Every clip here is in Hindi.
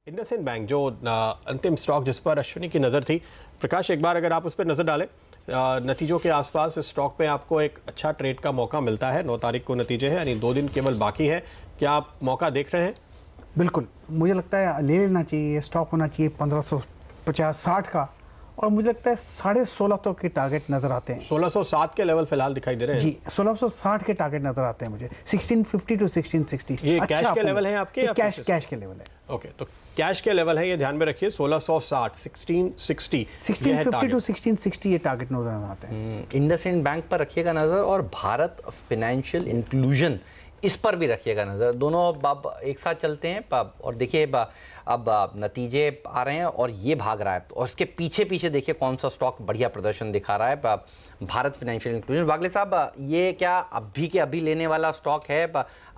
इंडसइंड बैंक जो अंतिम स्टॉक जिस पर अश्विनी की नज़र थी, प्रकाश एक बार अगर आप उस पर नज़र डालें, नतीजों के आसपास इस स्टॉक पे आपको एक अच्छा ट्रेड का मौका मिलता है। 9 तारीख को नतीजे हैं, यानी 2 दिन केवल बाकी है। क्या आप मौका देख रहे हैं? बिल्कुल, मुझे लगता है ले लेना चाहिए, स्टॉक होना चाहिए 1550-60 का, और मुझे लगता है 16.5 तक के टारगेट नजर आते हैं। 1607 के लेवल फिलहाल दिखाई दे रहे हैं जी, 1660 के टारगेट नजर आते हैं मुझे, 1650 टू 1660। ये कैश के लेवल है आपके? कैश के लेवल है। ओके, तो कैश के लेवल है, ये ध्यान में रखिए। 1660, 1660, 1650 टू 1660 ये टारगेट नजर आते हैं। इंडसइंड बैंक पर रखिएगा नजर, और भारत फाइनेंशियल इंक्लूजन इस पर भी रखिएगा नजर। दोनों अब एक साथ चलते हैं। और देखिए अब नतीजे आ रहे हैं और ये भाग रहा है, और इसके पीछे पीछे देखिए कौन सा स्टॉक बढ़िया प्रदर्शन दिखा रहा है। Bharat financial inclusion. वागले साहब, ये क्या अभी के अभी लेने वाला स्टॉक है?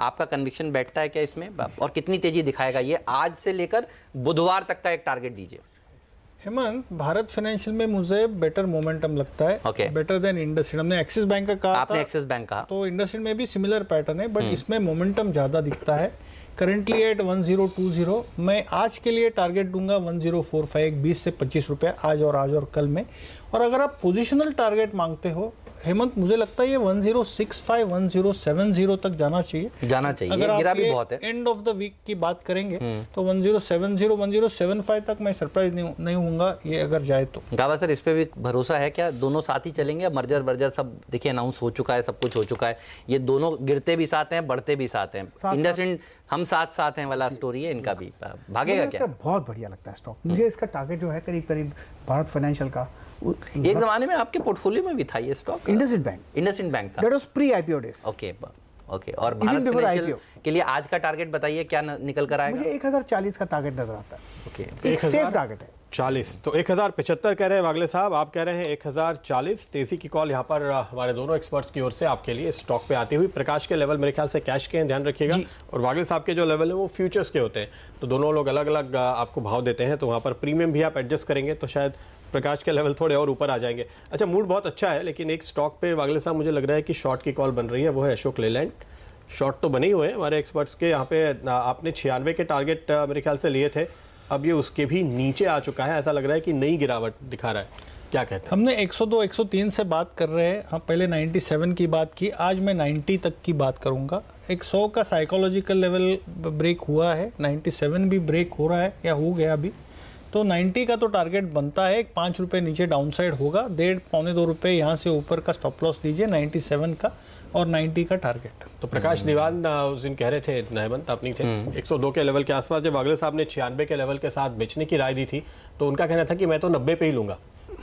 आपका कन्विक्शन बैठता है क्या इसमें, और कितनी तेजी दिखाएगा ये? आज से लेकर बुधवार तक का एक टारगेट दीजिए। हेमंत, भारत फाइनेंशियल में मुझे बेटर मोमेंटम लगता है, बेटर देन इंडसइंड। हमने एक्सिस बैंक का कहा, आपने एक्सिस बैंक कहा, तो इंडसइंड में भी सिमिलर पैटर्न है, बट इसमें मोमेंटम ज्यादा दिखता है। करंटली एट 1020, मैं आज के लिए टारगेट दूंगा 1045, 20 से 25 रुपए आज और कल में। और अगर आप पोजिशनल टारगेट मांगते हो हेमंत, मुझे लगता है ये 1065, 1070 तक जाना चाहिए। अगर आप भी बहुत है, एंड ऑफ द वीक की बात करेंगे तो 1070, 1075 तक मैं सरप्राइज नहीं होऊंगा ये अगर जाए तो। गावा सर, इस पे भी भरोसा है क्या? दोनों साथ ही चलेंगे? मर्जर सब देखिए अनाउंस हो चुका है, सब कुछ हो चुका है। ये दोनों गिरते भी साथ हैं, बढ़ते भी साथ हैं। इंडसइंड हम साथ हैं वाला स्टोरी है इनका भी। भागेगा क्या? बहुत बढ़िया लगता है स्टॉक मुझे। इसका टारगेट जो है करीब भारत फाइनेंशियल का, एक जमाने में आपके पोर्टफोलियो में भी था ये स्टॉक। इंडसइंड बैंक था, that was pre IPO days. Okay. और भारत फाइनेंशियल के लिए आज का टारगेट बताइए, क्या निकल कर आएगा? मुझे 1040 का टारगेट नजर आता है। ओके, एक सेफ टारगेट है 40। तो 1075 कह रहे हैं वागले साहब, आप कह रहे हैं 1040। तेजी की कॉल यहाँ पर हमारे दोनों एक्सपर्ट्स की ओर से आपके लिए स्टॉक पे आती हुई। प्रकाश के लेवल मेरे ख्याल से कैश के हैं, ध्यान रखिएगा, और वागले साहब के जो लेवल है वो फ्यूचर्स के होते हैं। तो दोनों लोग अलग अलग आपको भाव देते हैं, तो वहाँ पर प्रीमियम भी आप एडजस्ट करेंगे तो शायद प्रकाश के लेवल थोड़े और ऊपर आ जाएंगे। अच्छा, मूड बहुत अच्छा है, लेकिन एक स्टॉक पे वागले साहब मुझे लग रहा है कि शॉर्ट की कॉल बन रही है, वो है अशोक लेलैंड। शॉर्ट तो बने ही हुए हैं हमारे एक्सपर्ट्स के यहाँ पे। आपने 96 के टारगेट मेरे ख्याल से लिए थे, अब ये उसके भी नीचे आ चुका है। ऐसा लग रहा है कि नई गिरावट दिखा रहा है, क्या कहते हैं? हमने 102, 103 से बात कर रहे हैं, हम पहले 97 की बात की, आज मैं 90 तक की बात करूंगा। 100 का साइकोलॉजिकल लेवल ब्रेक हुआ है, 97 भी ब्रेक हो रहा है या हो गया अभी, तो 90 का तो टारगेट बनता है। 5 रुपये नीचे डाउनसाइड होगा, 1.5-2 रुपये यहाँ से ऊपर का स्टॉप लॉस दीजिए 97 का, और 90 का टारगेट। तो प्रकाश दीवान उस दिन कह रहे थे, हेमंत आप नहीं थे, 102 के लेवल के आसपास जब वागले साहब ने 96 के लेवल के साथ बेचने की राय दी थी, तो उनका कहना था कि मैं तो 90 पे ही लूंगा।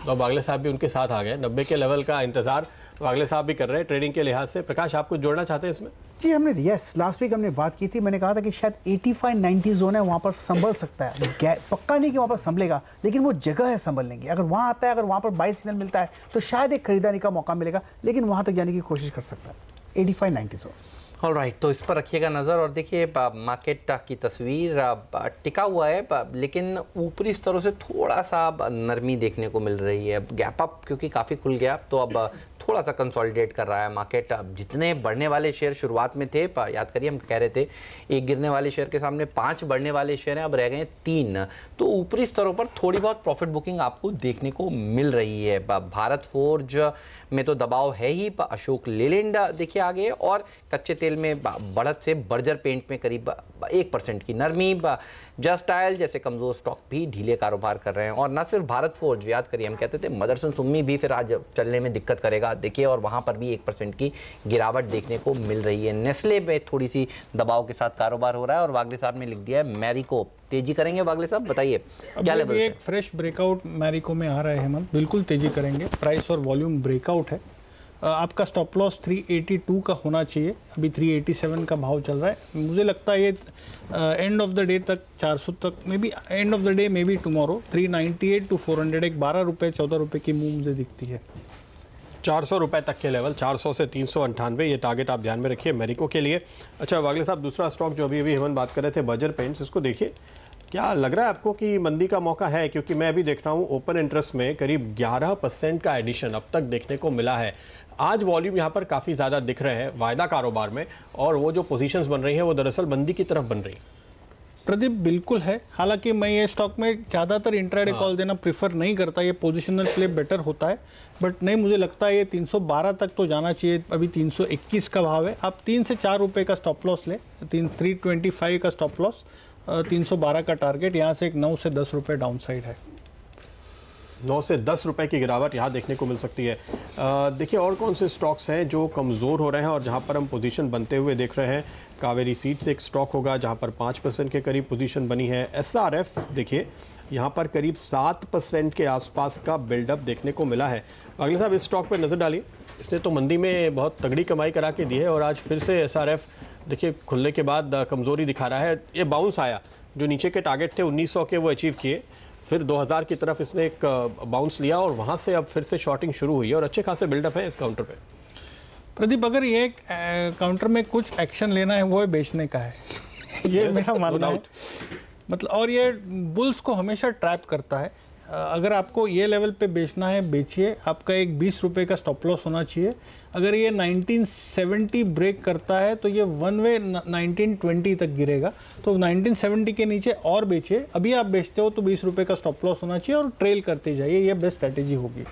तो वागले साहब भी उनके साथ आ गए। 90 के लेवल का इंतजार वागले साहब भी कर रहे हैं ट्रेडिंग के लिहाज से। प्रकाश, आप कुछ जोड़ना चाहते हैं इसमें? जी, हमने लास्ट वीक हमने बात की थी, मैंने कहा था कि शायद 85-90 जोन है, वहाँ पर संभल सकता है। पक्का नहीं कि वहाँ पर संभलेगा, लेकिन वो जगह है संभलने की। अगर वहाँ आता है, अगर वहाँ पर बाई सिग्नल मिलता है तो शायद एक खरीदारी का मौका मिलेगा, लेकिन वहाँ तक जाने की कोशिश कर सकता है 85-90 जोन। ऑलराइट, तो इस पर रखिएगा नज़र। और देखिए मार्केट की तस्वीर टिका हुआ है, लेकिन ऊपरी स्तरों से थोड़ा सा नरमी देखने को मिल रही है। गैप अप क्योंकि काफ़ी खुल गया, तो अब थोड़ा सा कंसोलिडेट कर रहा है मार्केट। जितने बढ़ने वाले शेयर शुरुआत में थे, याद करिए हम कह रहे थे एक गिरने वाले शेयर के सामने 5 बढ़ने वाले शेयर हैं, अब रह गए 3। तो ऊपरी स्तरों पर थोड़ी बहुत प्रॉफिट बुकिंग आपको देखने को मिल रही है। भारत फोर्ज में तो दबाव है ही। अशोक लेलैंड देखिए आगे, और कच्चे तेल में बढ़त से बर्जर पेंट में करीब 1% की नरमी। जस्ट डायल जैसे कमजोर स्टॉक भी ढीले कारोबार कर रहे हैं। और ना सिर्फ भारत फोर्ज, याद करिए हम कहते थे मदरसन सुम्मी भी फिर आज चलने में दिक्कत करेगा, देखिए, और वहां पर भी 1% की गिरावट देखने को मिल रही है। नेस्ले में थोड़ी सी दबाव के साथ कारोबार हो रहा है, और वागले साहब ने लिख दिया है मैरिको तेजी करेंगे। वागले साहब बताइए क्या लेवल? एक फ्रेश ब्रेकआउट मैरिको में आ रहा है हेमंत, बिल्कुल तेजी करेंगे। प्राइस और वॉल्यूम ब्रेकआउट है। आपका स्टॉप लॉस 382 का होना चाहिए, अभी 387 का भाव चल रहा है। मुझे लगता है ये एंड ऑफ द डे तक 400 तक, maybe end of the day, maybe tomorrow 398 to 400, एक 12 रुपये 14 रुपये की मूव मुझे दिखती है। 400 रुपए तक के लेवल, 400 से 398, ये टारगेट आप ध्यान में रखिए मैरिको के लिए। अच्छा वागले साहब, दूसरा स्टॉक जो अभी हेमंत बात कर रहे थे, बर्जर पेंट्स, इसको देखिए, क्या लग रहा है आपको कि मंदी का मौका है? क्योंकि मैं अभी देख रहा हूँ ओपन इंटरेस्ट में करीब 11% का एडिशन अब तक देखने को मिला है। आज वॉल्यूम यहाँ पर काफ़ी ज़्यादा दिख रहे हैं वायदा कारोबार में, और वो जो पोजीशंस बन रही हैं वो दरअसल मंदी की तरफ बन रही हैं। प्रदीप बिल्कुल है, हालांकि मैं ये स्टॉक में ज़्यादातर इंट्राडे कॉल देना प्रिफर नहीं करता, ये पोजिशनल प्ले बेटर होता है, बट नहीं मुझे लगता है ये 312 तक तो जाना चाहिए। अभी 321 का भाव है, आप 3 से 4 रुपये का स्टॉप लॉस ले, 325 का स्टॉप लॉस, 312 का टारगेट, यहाँ से एक 9 से 10 रुपये डाउन साइड है। 9 से 10 रुपए की गिरावट यहाँ देखने को मिल सकती है। देखिए और कौन से स्टॉक्स हैं जो कमज़ोर हो रहे हैं और जहाँ पर हम पोजीशन बनते हुए देख रहे हैं। कावेरी सीड्स एक स्टॉक होगा जहाँ पर 5% के करीब पोजीशन बनी है। SRF देखिए यहाँ पर करीब 7% के आसपास का बिल्डअप देखने को मिला है। अगले साहब इस स्टॉक पर नज़र डालिए, इसने तो मंदी में बहुत तगड़ी कमाई करा के दी है और आज फिर से SRF देखिए खुलने के बाद कमज़ोरी दिखा रहा है। ये बाउंस आया, जो नीचे के टारगेट थे 1900 के वो अचीव किए, फिर 2000 की तरफ इसने एक बाउंस लिया और वहाँ से अब फिर से शॉर्टिंग शुरू हुई है और अच्छे खासे बिल्डअप है इस काउंटर पे। प्रदीप अगर ये काउंटर में कुछ एक्शन लेना है वो है बेचने का है ये मेरा मानना है, मतलब और ये बुल्स को हमेशा ट्रैप करता है। अगर आपको ये लेवल पे बेचना है बेचिए, आपका एक 20 रुपये का स्टॉप लॉस होना चाहिए। अगर ये 1970 ब्रेक करता है तो ये वन वे 1920 तक गिरेगा, तो 1970 के नीचे और बेचिए। अभी आप बेचते हो तो 20 रुपये का स्टॉप लॉस होना चाहिए और ट्रेल करते जाइए, ये बेस्ट स्ट्रैटेजी होगी।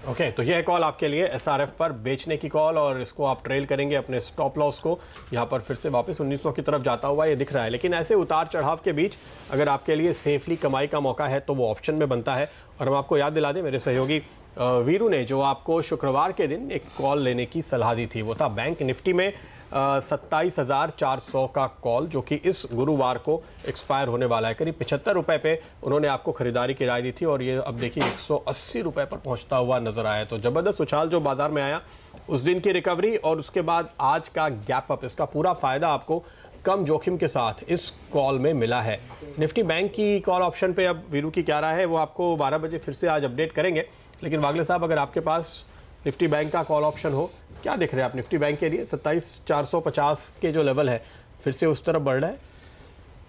ओके, तो यह कॉल आपके लिए SRF पर बेचने की कॉल और इसको आप ट्रेल करेंगे अपने स्टॉप लॉस को। यहाँ पर फिर से वापस 1900 की तरफ जाता हुआ ये दिख रहा है, लेकिन ऐसे उतार चढ़ाव के बीच अगर आपके लिए सेफली कमाई का मौका है तो वो ऑप्शन में बनता है। और हम आपको याद दिला दें, मेरे सहयोगी वीरू ने जो आपको शुक्रवार के दिन एक कॉल लेने की सलाह दी थी वो था बैंक निफ्टी में 27,400 का कॉल, जो कि इस गुरुवार को एक्सपायर होने वाला है। करीब 75 रुपए पे उन्होंने आपको खरीदारी की राय दी थी और ये अब देखिए 180 रुपए पर पहुंचता हुआ नजर आया। तो जबरदस्त उछाल जो बाजार में आया, उस दिन की रिकवरी और उसके बाद आज का गैप अप, इसका पूरा फायदा आपको कम जोखिम के साथ इस कॉल में मिला है। निफ्टी बैंक की कॉल ऑप्शन पे अब वीरू की क्या राय है वो आपको 12 बजे फिर से आज अपडेट करेंगे। लेकिन वागले साहब, अगर आपके पास निफ्टी बैंक का कॉल ऑप्शन हो, क्या देख रहे हैं आप निफ्टी बैंक के लिए? 27,450 के जो लेवल है फिर से उस तरफ बढ़ रहा है।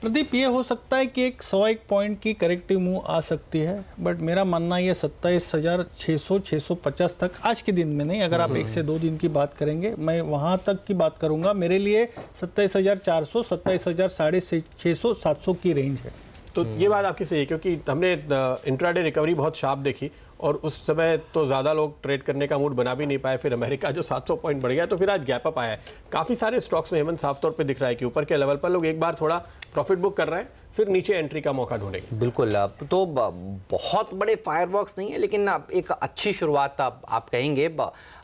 प्रदीप ये हो सकता है कि एक 101 पॉइंट की करेक्टिव मूव आ सकती है, बट मेरा मानना ये 27,600-650 तक आज के दिन में नहीं, अगर आप 1 से 2 दिन की बात करेंगे, मैं वहाँ तक की बात करूँगा। मेरे लिए 27,400, 27,600, 700 की रेंज है। तो ये बात आपकी सही है, क्योंकि हमने इंट्राडे रिकवरी बहुत शार्प देखी और उस समय तो ज़्यादा लोग ट्रेड करने का मूड बना भी नहीं पाए। फिर अमेरिका जो 700 पॉइंट बढ़ गया तो फिर आज गैप अप आया है। काफ़ी सारे स्टॉक्स में हेमंत साफ तौर पे दिख रहा है कि ऊपर के लेवल पर लोग एक बार थोड़ा प्रॉफिट बुक कर रहे हैं, फिर नीचे एंट्री का मौका ढूंढेंगे। बिल्कुल, तो बहुत बड़े फायरवर्क्स नहीं है, लेकिन एक अच्छी शुरुआत आप कहेंगे।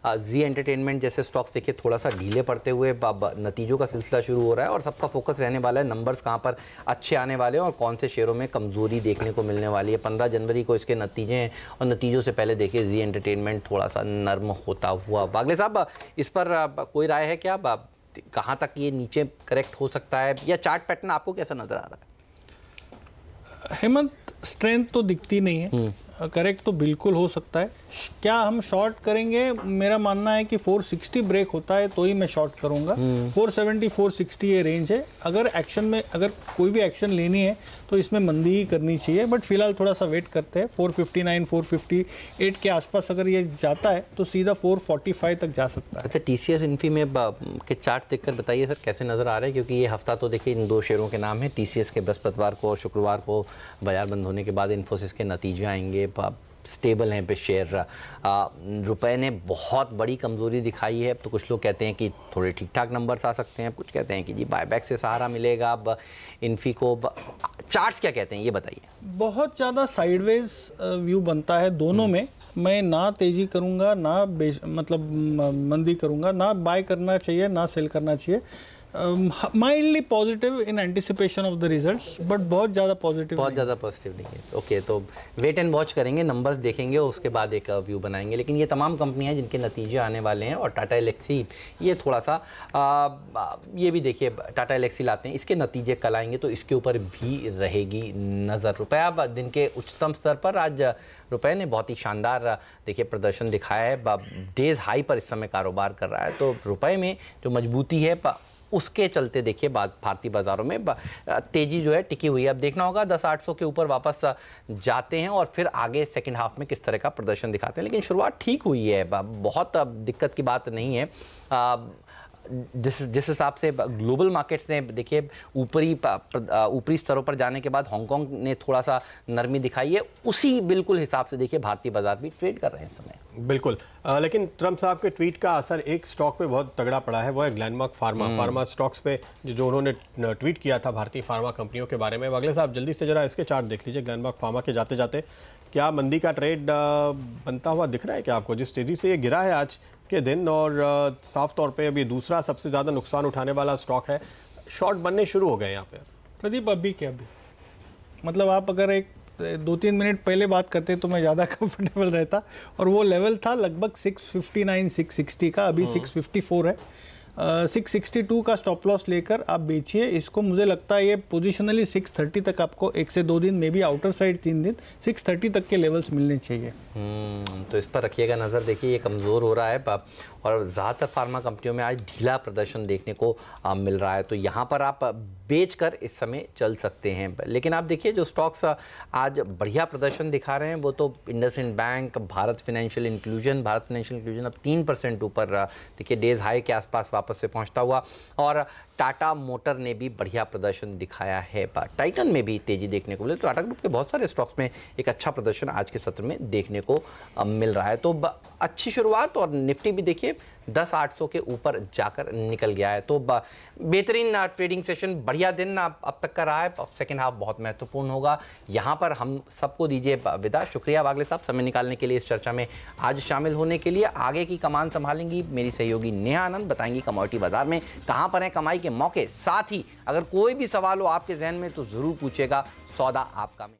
जी एंटरटेनमेंट जैसे स्टॉक्स देखिए थोड़ा सा ढीले पड़ते हुए नतीजों का सिलसिला शुरू हो रहा है और सबका फोकस रहने वाला है नंबर्स कहाँ पर अच्छे आने वाले हैं और कौन से शेयरों में कमजोरी देखने को मिलने वाली है। 15 जनवरी को इसके नतीजे हैं और नतीजों से पहले देखिए जी एंटरटेनमेंट थोड़ा सा नर्म होता हुआ। वागले साहब, इस पर कोई राय है क्या? कहाँ तक ये नीचे करेक्ट हो सकता है या चार्ट पैटर्न आपको कैसा नजर आ रहा है? हेमंत, स्ट्रेंथ तो दिखती नहीं है, करेक्ट तो बिल्कुल हो सकता है। क्या हम शॉर्ट करेंगे? मेरा मानना है कि 460 ब्रेक होता है तो ही मैं शॉर्ट करूंगा। 470 460 ये रेंज है। अगर कोई भी एक्शन लेनी है तो इसमें मंदी ही करनी चाहिए, बट फिलहाल थोड़ा सा वेट करते हैं। 459 458 के आसपास अगर ये जाता है तो सीधा 445 तक जा सकता है। अच्छा, TCS इन्फी में के चार्ट देखकर बताइए सर कैसे नजर आ रहे हैं, क्योंकि ये हफ्ता तो देखिए इन 2 शेयरों के नाम है। TCS के बृहस्पतिवार को और शुक्रवार को बाजार बंद होने के बाद इन्फोसिस के नतीजे आएंगे। स्टेबल हैं पे शेयर। रुपए ने बहुत बड़ी कमजोरी दिखाई है। अब तो कुछ लोग कहते हैं कि थोड़े ठीक ठाक नंबर्स आ सकते हैं, कुछ कहते हैं कि जी बायबैक से सहारा मिलेगा। अब इन्फी को चार्ट्स क्या कहते हैं ये बताइए। बहुत ज़्यादा साइडवेज व्यू बनता है दोनों में। मैं ना तेजी करूंगा ना मंदी करूंगा, ना बाय करना चाहिए ना सेल करना चाहिए। Mildly positive in anticipation of the results, but बहुत ज़्यादा पॉजिटिव नहीं है। ओके, तो वेट एंड वॉच करेंगे, नंबर्स देखेंगे, उसके बाद एक व्यू बनाएंगे। लेकिन ये तमाम कंपनियां जिनके नतीजे आने वाले हैं, और टाटा एलेक्सी ये थोड़ा सा ये भी देखिए टाटा एलेक्सी लाते हैं, इसके नतीजे कल आएंगे तो इसके ऊपर भी रहेगी नज़र। रुपया अब दिन के उच्चतम स्तर पर, आज रुपए ने बहुत ही शानदार देखिए प्रदर्शन दिखाया है। डेज हाई पर इस समय कारोबार कर रहा है, तो रुपए में जो मजबूती है उसके चलते देखिए भारतीय बाजारों में तेजी जो है टिकी हुई है। अब देखना होगा 10,800 के ऊपर वापस जाते हैं और फिर आगे सेकंड हाफ में किस तरह का प्रदर्शन दिखाते हैं। लेकिन शुरुआत ठीक हुई है, बहुत दिक्कत की बात नहीं है। जिस हिसाब से ग्लोबल मार्केट्स ने देखिए ऊपरी स्तरों पर जाने के बाद हांगकांग ने थोड़ा सा नरमी दिखाई है, उसी बिल्कुल हिसाब से देखिए भारतीय बाजार भी ट्रेड कर रहे हैं इस समय। बिल्कुल, लेकिन ट्रम्प साहब के ट्वीट का असर एक स्टॉक पे बहुत तगड़ा पड़ा है, वो है ग्लेनमार्क फार्मा स्टॉक्स पे जो उन्होंने ट्वीट किया था भारतीय फार्मा कंपनियों के बारे में। वागले साहब जल्दी से जरा इसके चार्ट देख लीजिए ग्लेनमार्क फार्मा के जाते जाते। क्या मंदी का ट्रेड बनता हुआ दिख रहा है क्या आपको, जिस तेजी से ये गिरा है आज के दिन, और साफ तौर पे अभी दूसरा सबसे ज़्यादा नुकसान उठाने वाला स्टॉक है, शॉर्ट बनने शुरू हो गए यहाँ पे? प्रदीप अभी क्या अभी मतलब आप अगर एक 2-3 मिनट पहले बात करते तो मैं ज़्यादा कंफर्टेबल रहता, और वो लेवल था लगभग 659 660 का, अभी 654 है। 662 का स्टॉप लॉस लेकर आप बेचिए इसको। मुझे लगता है ये पोजिशनली 630 तक आपको 1 से 2 दिन में भी आउटर साइड 3 दिन 630 तक के लेवल्स मिलने चाहिए। तो इस पर रखिएगा नज़र। देखिए ये कमज़ोर हो रहा है और ज़्यादातर फार्मा कंपनियों में आज ढीला प्रदर्शन देखने को मिल रहा है, तो यहाँ पर आप बेचकर इस समय चल सकते हैं। लेकिन आप देखिए जो स्टॉक्स आज बढ़िया प्रदर्शन दिखा रहे हैं वो तो IndusInd bank, Bharat financial inclusion अब 3% ऊपर देखिए डेज हाई के आसपास वापस से पहुंचता हुआ, और टाटा मोटर ने भी बढ़िया प्रदर्शन दिखाया है। टाइटन में भी तेजी देखने को मिली, तो टाटा ग्रुप के बहुत सारे स्टॉक्स में एक अच्छा प्रदर्शन आज के सत्र में देखने को मिल रहा है। तो अच्छी शुरुआत, और निफ्टी भी देखिए 10,800 के ऊपर जाकर निकल गया है। तो बेहतरीन ट्रेडिंग सेशन, बढ़िया दिन अब तक का रहा है। सेकेंड हाफ बहुत महत्वपूर्ण होगा। यहाँ पर हम सबको दीजिए विदा। शुक्रिया वागले साहब समय निकालने के लिए, इस चर्चा में आज शामिल होने के लिए। आगे की कमान संभालेंगी मेरी सहयोगी नेहा आनंद, बताएंगी कमोडिटी बाजार में कहाँ पर है कमाई के मौके। साथ ही अगर कोई भी सवाल हो आपके जहन में तो ज़रूर पूछेगा, सौदा आपका में।